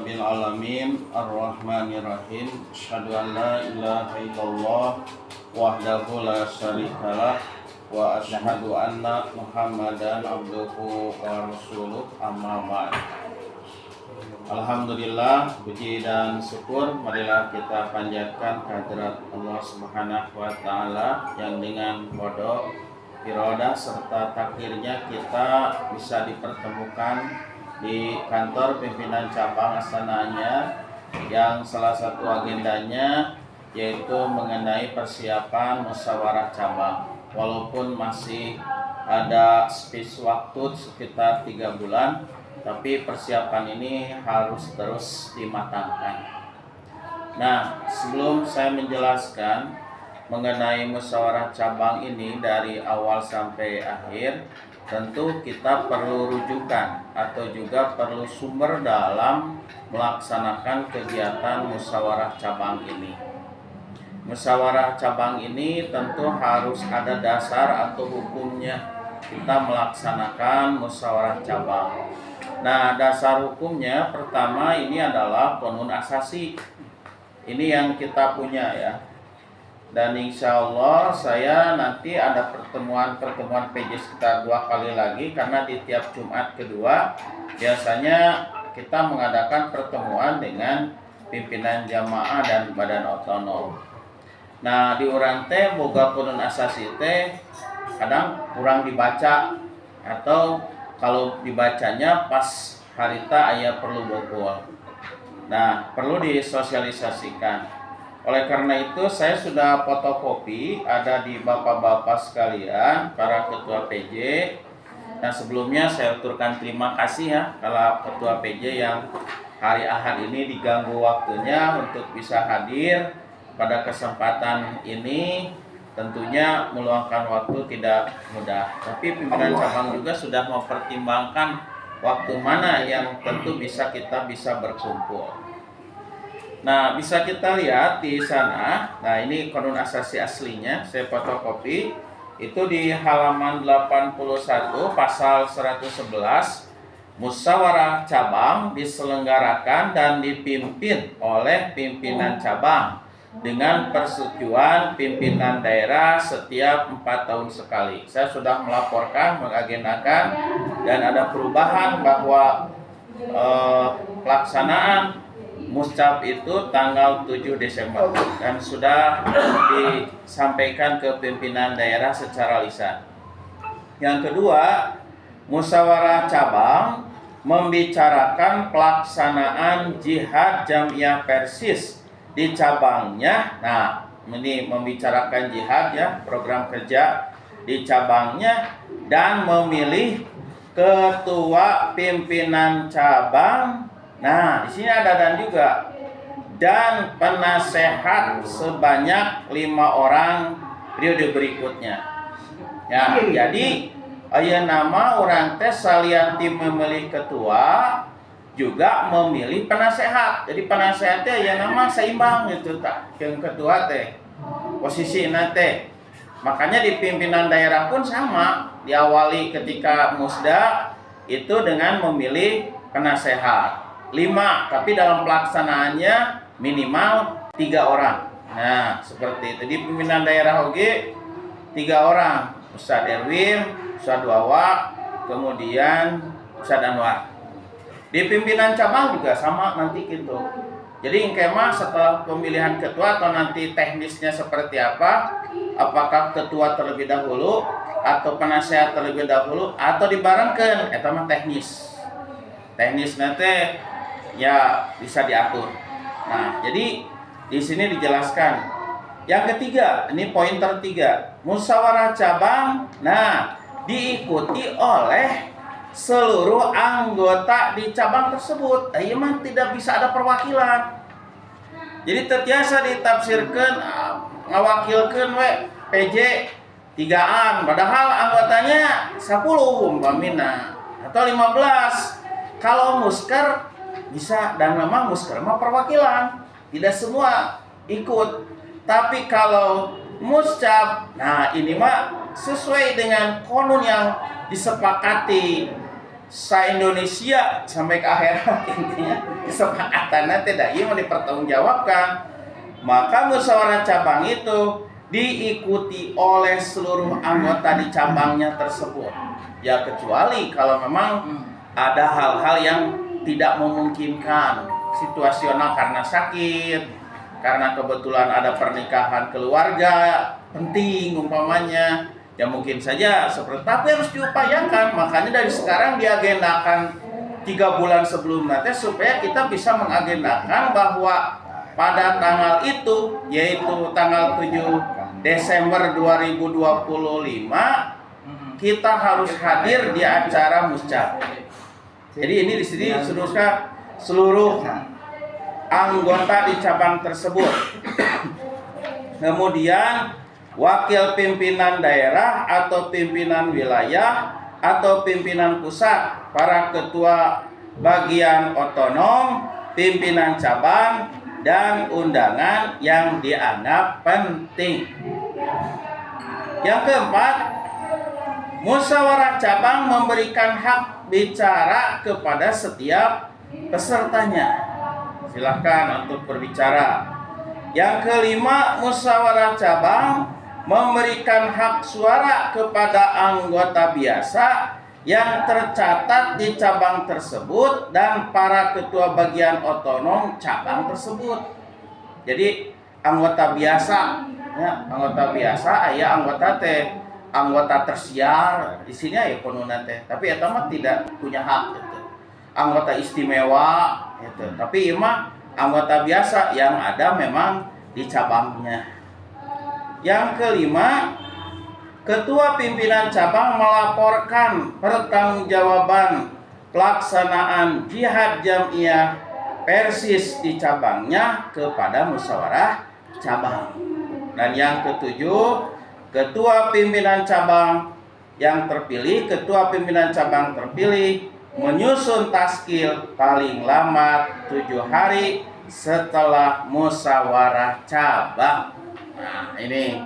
Rabbil Alamin Ar-Rahmanir-Rahim Asyhadu an la ilaha illallah wahdahu la syarikalah wa asyhadu anna Muhammadan abduhu wa rasuluh amma ba'd. Alhamdulillah, puji dan syukur marilah kita panjatkan kehadirat Allah Subhanahu wa taala yang dengan qada, iradah serta takdirnya kita bisa dipertemukan di kantor pimpinan cabang Astananya yang salah satu agendanya yaitu mengenai persiapan musyawarah cabang. Walaupun masih ada space waktu sekitar 3 bulan, tapi persiapan ini harus terus dimatangkan. Nah, sebelum saya menjelaskan mengenai musyawarah cabang ini dari awal sampai akhir, tentu kita perlu rujukan atau juga perlu sumber dalam melaksanakan kegiatan musyawarah cabang ini. Musyawarah cabang ini tentu harus ada dasar atau hukumnya kita melaksanakan musyawarah cabang. Nah, dasar hukumnya pertama ini adalah qanun asasi. Ini yang kita punya ya. Dan insya Allah saya nanti ada pertemuan PJ sekitar 2 kali lagi, karena di tiap Jumat kedua biasanya kita mengadakan pertemuan dengan pimpinan jamaah dan badan otonom. Nah, di urang teh boga qanun asasi teh kadang kurang dibaca, atau kalau dibacanya pas harita aya perlu bogol. Nah, perlu disosialisasikan. Oleh karena itu saya sudah fotokopi, ada di bapak-bapak sekalian, para ketua PJ. Nah, sebelumnya saya aturkan terima kasih ya kalau ketua PJ yang hari Ahad ini diganggu waktunya untuk bisa hadir pada kesempatan ini. Tentunya meluangkan waktu tidak mudah, tapi pimpinan cabang juga sudah mempertimbangkan waktu mana yang tentu bisa berkumpul. Nah, bisa kita lihat di sana. Nah, ini qanun asasi aslinya, saya fotokopi. Itu di halaman 81 pasal 111. Musyawarah cabang diselenggarakan dan dipimpin oleh pimpinan cabang dengan persetujuan pimpinan daerah setiap 4 tahun sekali. Saya sudah melaporkan, mengagendakan, dan ada perubahan bahwa pelaksanaan Muscap itu tanggal 7 Desember dan sudah disampaikan ke pimpinan daerah secara lisan. Yang kedua, musyawarah cabang membicarakan pelaksanaan jihad Jamiah Persis di cabangnya. Nah, ini membicarakan jihad ya, program kerja di cabangnya, dan memilih ketua pimpinan cabang. Nah, di sini ada dan juga, dan penasehat sebanyak 5 orang periode berikutnya. Ya, jadi aya nama orang teh salian tim memilih ketua juga memilih penasehat. Jadi penasehatnya ya nama seimbang gitu tak. Yang ketua teh posisi teh. Makanya di pimpinan daerah pun sama, diawali ketika musda itu dengan memilih penasehat 5, tapi dalam pelaksanaannya minimal 3 orang. Nah, seperti itu. Di pimpinan daerah OG 3 orang, Ustadz Erwin, Ustadz Wawa, kemudian Ustadz Anwar. Di pimpinan cabang juga sama nanti gitu. Jadi kemah setelah pemilihan ketua atau nanti teknisnya seperti apa, apakah ketua terlebih dahulu atau penasehat terlebih dahulu atau dibarengkeun, eta mah teknis. Teknis nanti ya bisa diatur. Nah, jadi di sini dijelaskan. Yang ketiga, ini poin tertiga, musyawarah cabang. Nah, diikuti oleh seluruh anggota di cabang tersebut. Iya mah tidak bisa ada perwakilan. Jadi terbiasa ditafsirkan ngawakilkan PJ 3an, padahal anggotanya 10 umpamina atau 15. Kalau musker bisa, dan memang musker mah perwakilan, tidak semua ikut. Tapi kalau muscap, nah ini mah sesuai dengan qanun yang disepakati. Indonesia sampai ke akhirat intinya kesepakatannya tidak mau dipertanggungjawabkan. Maka musyawarah cabang itu diikuti oleh seluruh anggota di cabangnya tersebut. Ya kecuali kalau memang ada hal-hal yang tidak memungkinkan, situasional karena sakit, karena kebetulan ada pernikahan keluarga penting umpamanya, ya mungkin saja seperti, tapi harus diupayakan. Makanya dari sekarang diagendakan 3 bulan sebelum nanti supaya kita bisa mengagendakan bahwa pada tanggal itu, yaitu tanggal 7 Desember 2025, kita harus hadir di acara muscab. Jadi ini di sini seluruh anggota di cabang tersebut. Kemudian wakil pimpinan daerah atau pimpinan wilayah atau pimpinan pusat, para ketua bagian otonom, pimpinan cabang, dan undangan yang dianggap penting. Yang keempat, musyawarah cabang memberikan hak bicara kepada setiap pesertanya. Silahkan untuk berbicara. Yang kelima, musyawarah cabang memberikan hak suara kepada anggota biasa yang tercatat di cabang tersebut dan para ketua bagian otonom cabang tersebut. Jadi anggota biasa, ya, anggota biasa, anggota tersiar di sini ya konuna teh, tapi eta mah tidak punya hak gitu. Anggota istimewa gitu. Tapi mah anggota biasa yang ada memang di cabangnya. Yang kelima, ketua pimpinan cabang melaporkan pertanggungjawaban pelaksanaan jihad jamiah Persis di cabangnya kepada musyawarah cabang. Dan yang ketujuh, ketua pimpinan cabang terpilih menyusun taskil paling lambat 7 hari setelah musyawarah cabang. Nah ini,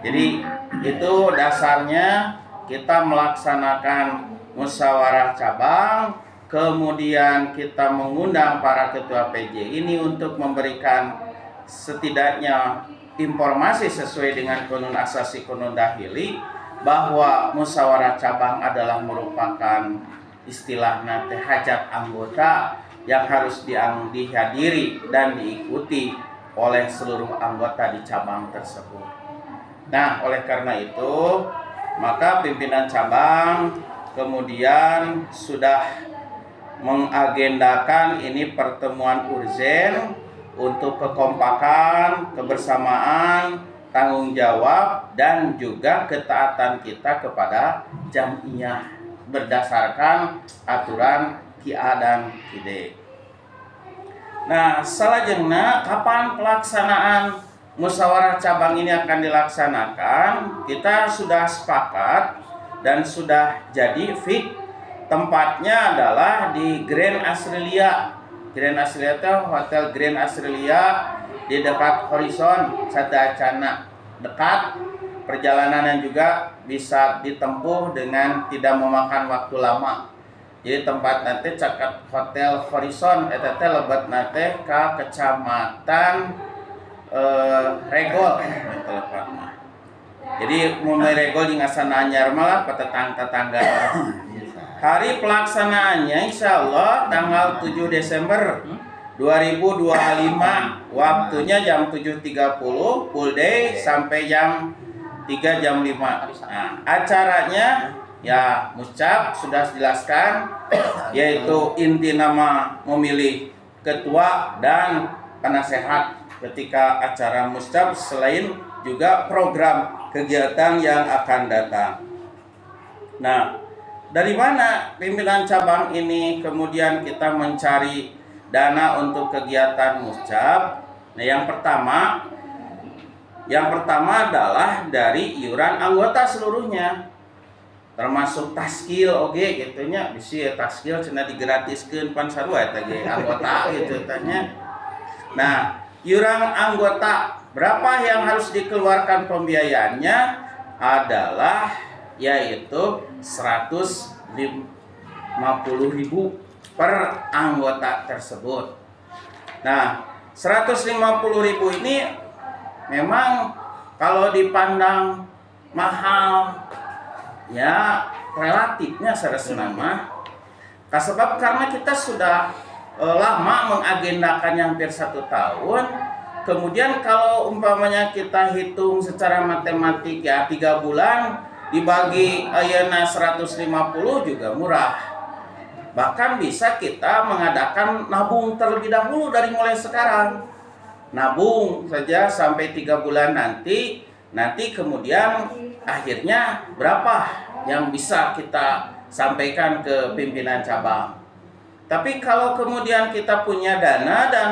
jadi itu dasarnya kita melaksanakan musyawarah cabang, kemudian kita mengundang para ketua PJ ini untuk memberikan setidaknya informasi sesuai dengan Qonun Asasi Qonun Dahili bahwa musyawarah cabang adalah merupakan istilahnya hajat anggota yang harus dihadiri dan diikuti oleh seluruh anggota di cabang tersebut. Nah, oleh karena itu, maka pimpinan cabang kemudian sudah mengagendakan ini pertemuan urgen untuk kekompakan, kebersamaan, tanggung jawab, dan juga ketaatan kita kepada jamiah berdasarkan aturan QA dan QD. Nah, salajengna kapan pelaksanaan musyawarah cabang ini akan dilaksanakan? Kita sudah sepakat dan sudah jadi fix tempatnya adalah di Grand Australia. Grand Australia itu Hotel Grand Australia di dekat Horizon Sadacana, dekat. Perjalanan juga bisa ditempuh dengan tidak memakan waktu lama. Jadi tempat nanti caket Hotel Horizon eta teh lebat nate ka Kecamatan Regol telepatna. Jadi mun Regol jeung asana anyar malah tetangga. Hari pelaksanaannya insyaallah tanggal 7 Desember 2025, waktunya jam 7.30 full day sampai jam 3 jam 5. Nah, acaranya ya muscab sudah dijelaskan, yaitu inti nama memilih ketua dan penasehat ketika acara muscab, selain juga program kegiatan yang akan datang. Nah, dari mana pimpinan cabang ini kemudian kita mencari dana untuk kegiatan muscab? Nah, yang pertama adalah dari iuran anggota seluruhnya, termasuk taskil oge gitunya, bisi taskil cenah digratiskeun pan sarua eta ge anggota gitu tanya. Nah, iuran anggota berapa yang harus dikeluarkan pembiayaannya adalah yaitu 100 150.000 per anggota tersebut. Nah, 150.000 ini memang kalau dipandang mahal, ya relatifnya seresnama. Sebab karena kita sudah lama mengagendakannya hampir 1 tahun. Kemudian kalau umpamanya kita hitung secara matematik ya 3 bulan dibagi ayeuna 150 juga murah. Bahkan bisa kita mengadakan nabung terlebih dahulu dari mulai sekarang. Nabung saja sampai 3 bulan nanti kemudian akhirnya berapa yang bisa kita sampaikan ke pimpinan cabang. Tapi kalau kemudian kita punya dana dan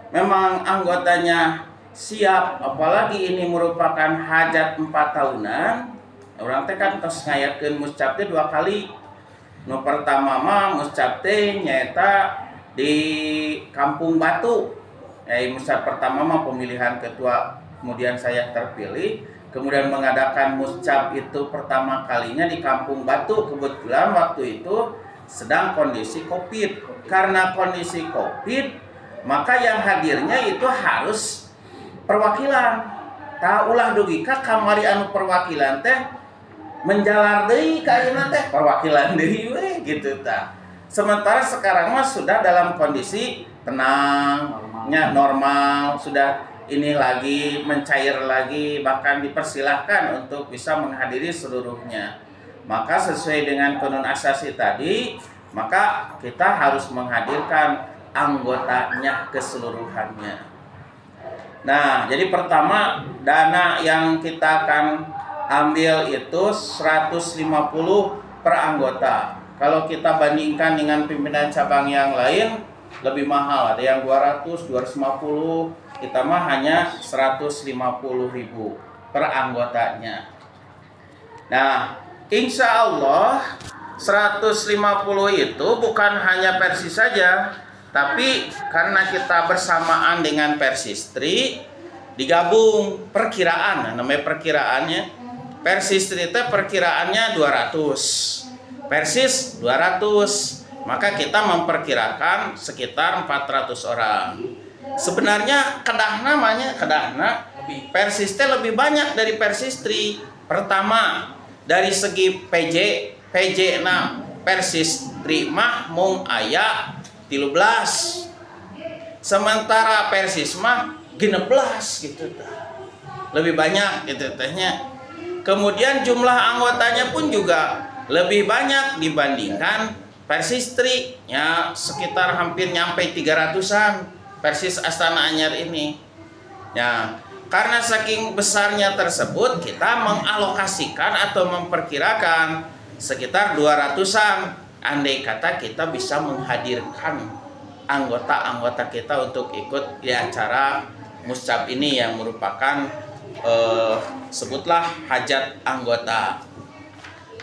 memang anggotanya siap, apalagi ini merupakan hajat 4 tahunan, orang teh kan tos ngayakeun muscap teh 2 kali. Nu pertama mah muscap teh nyaeta di Kampung Batu. Muscap pertama mah pemilihan ketua, kemudian saya terpilih, kemudian mengadakan muscap itu pertama kalinya di Kampung Batu. Kebetulan waktu itu sedang kondisi Covid. Karena kondisi Covid, maka yang hadirnya itu harus perwakilan. Tah ulah dugi ka kamari anu perwakilan teh menjalar deui ka ayeuna teh perwakilan deui we gitu tah. Sementara sekarang mah sudah dalam kondisi tenang, normal, sudah ini lagi mencair lagi, bahkan dipersilahkan untuk bisa menghadiri seluruhnya. Maka sesuai dengan Qanun Asasi tadi, maka kita harus menghadirkan anggotanya keseluruhannya. Nah, jadi pertama dana yang kita akan ambil itu 150 per anggota. Kalau kita bandingkan dengan pimpinan cabang yang lain lebih mahal, ada yang 200, 250, kita mah hanya 150.000 per anggotanya. Nah, insya Allah 150 itu bukan hanya Persis saja, tapi karena kita bersamaan dengan Persistri digabung perkiraan, namanya perkiraannya. Persistri itu perkiraannya 200. Persis 200, maka kita memperkirakan sekitar 400 orang. Sebenarnya kedahna Persis lebih banyak dari Persistri. Pertama, dari segi PJ na Persistri mah mung aya 13. Sementara Persis mah 16 gitu tah. Lebih banyak gitu tehnya. Kemudian jumlah anggotanya pun juga lebih banyak dibandingkan Persistri, ya sekitar hampir nyampe 300-an Persis Astana Anyar ini. Ya, karena saking besarnya tersebut kita mengalokasikan atau memperkirakan sekitar 200-an. Andai kata kita bisa menghadirkan anggota-anggota kita untuk ikut di acara muscap ini yang merupakan sebutlah hajat anggota.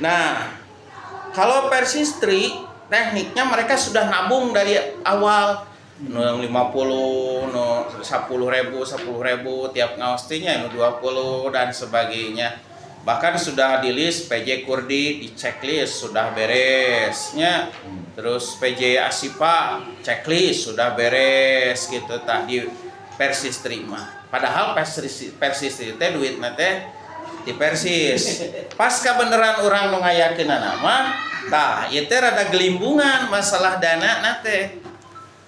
Nah, kalau Persistri tekniknya mereka sudah nabung dari awal 50, 10.000 tiap ngaostinya 20 dan sebagainya. Bahkan sudah di list PJ Kurdi, di checklist sudah beresnya. Terus PJ Asipa checklist sudah beres gitu tadi Persistri mah. Padahal Persistri teh duitna teh di Persis. Pasca beneran orang nu ngayakeunana mah tah ieu teh rada gelimbungan masalah dana nate.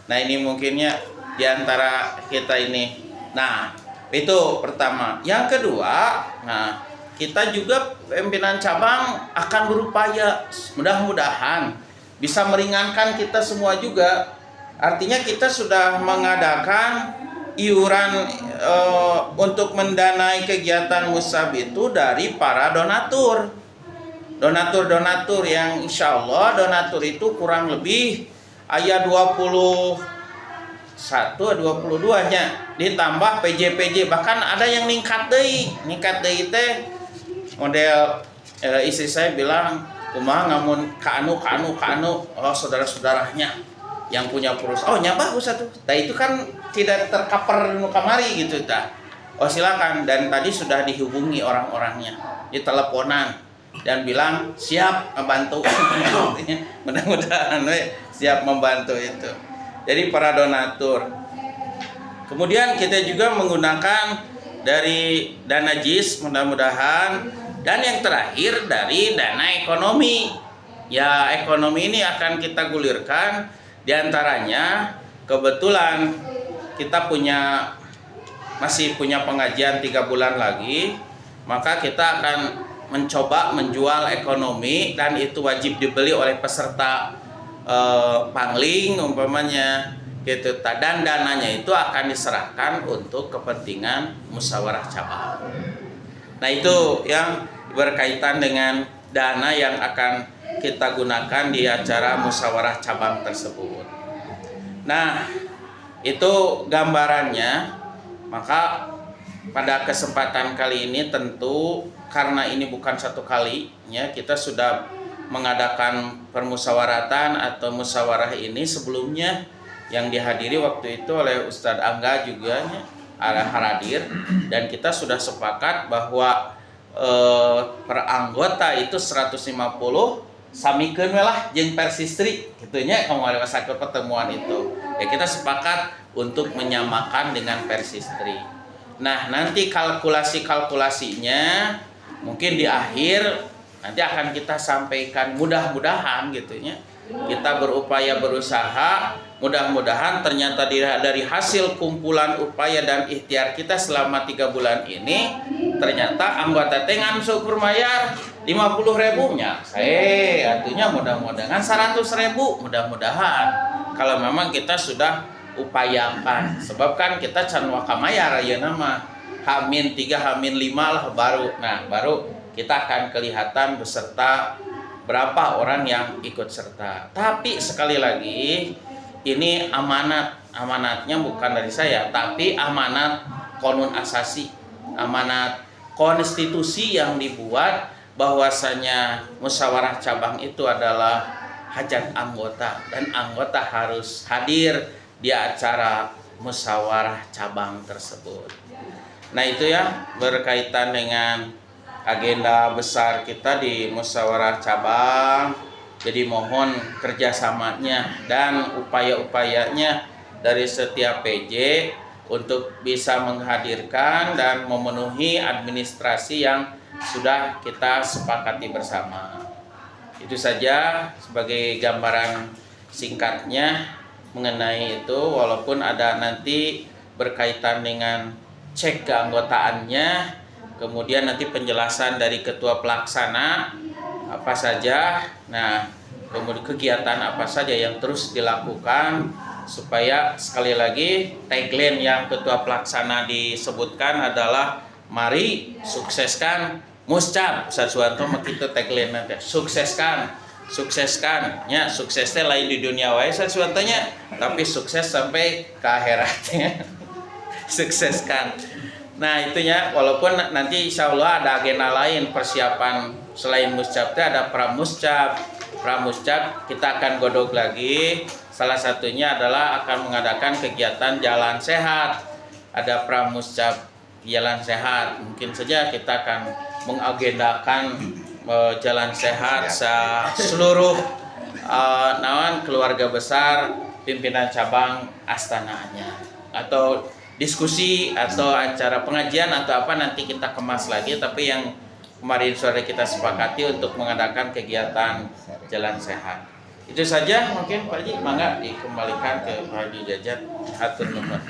Nah, ini mungkinnya di antara kita ini. Nah, itu pertama. Yang kedua, nah, kita juga pimpinan cabang akan berupaya mudah-mudahan bisa meringankan kita semua juga. Artinya kita sudah mengadakan iuran untuk mendanai kegiatan musab itu dari para donatur yang insya Allah donatur itu kurang lebih aya 21 22 nya ditambah PJ bahkan ada yang ningkat deui teh model istri saya bilang kumaha ngamun ka anu oh saudara-saudaranya yang punya perusahaan, oh nya bagus satu. Nah itu kan tidak tercover nu kamari gitu tah. Oh silakan, dan tadi sudah dihubungi orang-orangnya di teleponan. dan bilang siap membantu. Mudah-mudahan siap membantu itu. Jadi para donatur. Kemudian kita juga menggunakan dari dana JIS mudah-mudahan, dan yang terakhir dari dana ekonomi. Ya, ekonomi ini akan kita gulirkan, diantaranya kebetulan kita masih punya pengajian 3 bulan lagi, maka kita akan mencoba menjual ekonomi, dan itu wajib dibeli oleh peserta pangling umpamanya gitu. Dan dananya itu akan diserahkan untuk kepentingan musyawarah cabang. Nah, itu yang berkaitan dengan dana yang akan kita gunakan di acara musyawarah cabang tersebut. Nah, itu gambarannya. Maka pada kesempatan kali ini tentu karena ini bukan satu kalinya kita sudah mengadakan permusyawaratan atau musyawarah ini sebelumnya, yang dihadiri waktu itu oleh Ustadz Angga juga hadir, dan kita sudah sepakat bahwa per anggota itu 150 samikeun lah jeung persistri gitunya kemarin pas pertemuan itu. Ya kita sepakat untuk menyamakan dengan persistri. Nah, nanti kalkulasinya mungkin di akhir nanti akan kita sampaikan, mudah-mudahan gitunya. Kita berusaha, mudah-mudahan ternyata dari hasil kumpulan upaya dan ikhtiar kita selama 3 bulan ini, ternyata anggota tengan syukur mayar 50.000-nya. Artinya mudah-mudahan 100.000, mudah-mudahan kalau memang kita sudah upayakan. Sebab kan kita can wakamayar ya nama H-3, H-5 lah baru. Nah, baru kita akan kelihatan beserta berapa orang yang ikut serta. Tapi sekali lagi ini amanatnya bukan dari saya, tapi amanat konun asasi, amanat konstitusi yang dibuat, bahwasanya musyawarah cabang itu adalah hajat anggota, dan anggota harus hadir di acara musyawarah cabang tersebut. Nah, itu ya berkaitan dengan agenda besar kita di musyawarah cabang. Jadi mohon kerjasamanya dan upaya-upayanya dari setiap PJ untuk bisa menghadirkan dan memenuhi administrasi yang sudah kita sepakati bersama. Itu saja sebagai gambaran singkatnya mengenai itu, walaupun ada nanti berkaitan dengan cek keanggotaannya, kemudian nanti penjelasan dari ketua pelaksana apa saja, nah kemudian kegiatan apa saja yang terus dilakukan, supaya sekali lagi tagline yang ketua pelaksana disebutkan adalah mari sukseskan Muscap. Ustaz Suwanto begitu tagline nanti, sukseskan ya, suksesnya lain di dunia wae sesuatunya, tapi sukses sampai ke akhiratnya. Sukseskan. Nah, itunya, walaupun nanti insya Allah ada agenda lain persiapan selain muscap, ada pramuscap kita akan godok lagi. Salah satunya adalah akan mengadakan kegiatan jalan sehat. Ada pramuscap jalan sehat, mungkin saja kita akan mengagendakan jalan sehat seluruh keluarga besar pimpinan cabang Astananya, atau diskusi atau acara pengajian atau apa nanti kita kemas lagi. Tapi yang kemarin sore kita sepakati untuk mengadakan kegiatan jalan sehat. Itu saja mungkin Pak Haji, mangga dikembalikan ke Pak Haji Jajat. Hatur nuhun.